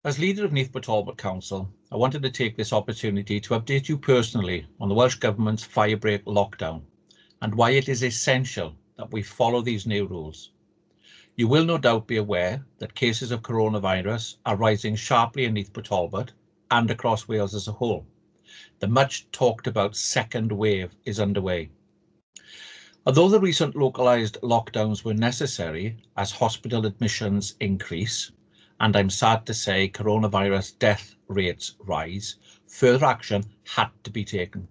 As leader of Neath Talbot Council, I wanted to take this opportunity to update you personally on the Welsh Government's firebreak lockdown and why it is essential that we follow these new rules. You will no doubt be aware that cases of coronavirus are rising sharply in Neath Talbot and across Wales as a whole. The much talked about second wave is underway. Although the recent localised lockdowns were necessary as hospital admissions increase, and I'm sad to say coronavirus death rates rise, further action had to be taken.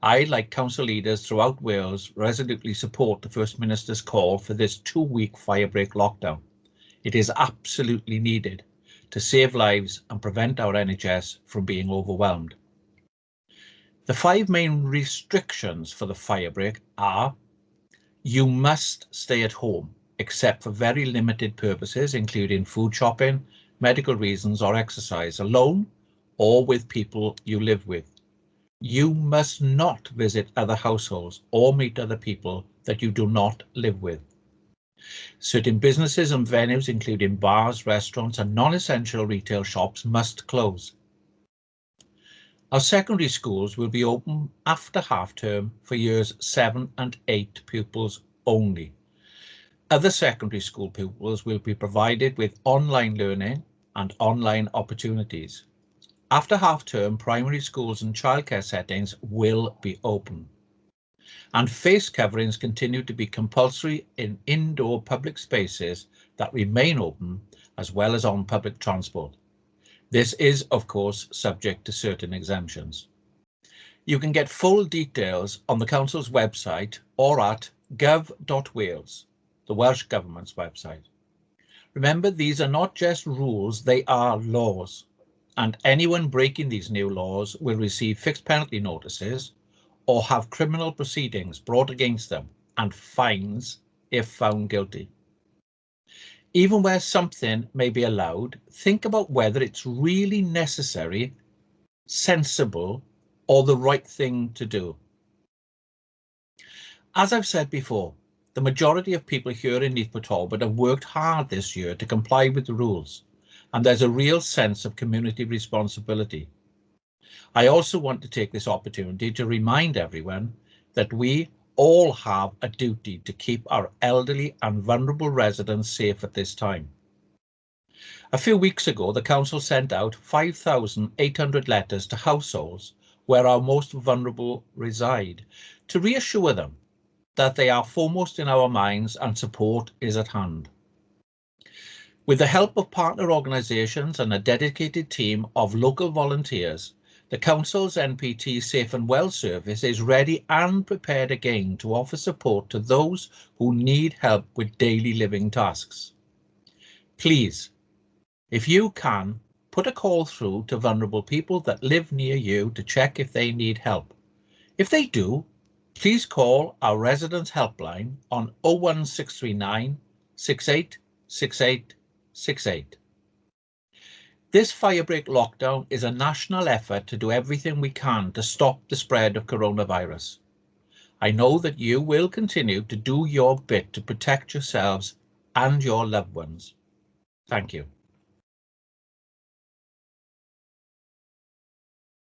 I, like council leaders throughout Wales, resolutely support the First Minister's call for this 2-week firebreak lockdown. It is absolutely needed to save lives and prevent our NHS from being overwhelmed. The 5 main restrictions for the firebreak are: you must stay at home, except for very limited purposes, including food shopping, medical reasons or exercise, alone or with people you live with. You must not visit other households or meet other people that you do not live with. Certain businesses and venues, including bars, restaurants and non-essential retail shops, must close. Our secondary schools will be open after half-term for years 7 and 8 pupils only. Other secondary school pupils will be provided with online learning and online opportunities. After half-term, primary schools and childcare settings will be open. And face coverings continue to be compulsory in indoor public spaces that remain open, as well as on public transport. This is, of course, subject to certain exemptions. You can get full details on the Council's website or at gov.wales, the Welsh Government's website. Remember, these are not just rules, they are laws, and anyone breaking these new laws will receive fixed penalty notices or have criminal proceedings brought against them and fines if found guilty. Even where something may be allowed, think about whether it's really necessary, sensible, or the right thing to do. As I've said before, the majority of people here in Neath Talbot have worked hard this year to comply with the rules, and there's a real sense of community responsibility. I also want to take this opportunity to remind everyone that we all have a duty to keep our elderly and vulnerable residents safe at this time. A few weeks ago, the Council sent out 5,800 letters to households where our most vulnerable reside to reassure them that they are foremost in our minds and support is at hand. With the help of partner organisations and a dedicated team of local volunteers, the Council's NPT Safe and Well service is ready and prepared again to offer support to those who need help with daily living tasks. Please, if you can, put a call through to vulnerable people that live near you to check if they need help. If they do, please call our residents helpline on 01639 68 68 68. This firebreak lockdown is a national effort to do everything we can to stop the spread of coronavirus. I know that you will continue to do your bit to protect yourselves and your loved ones. Thank you.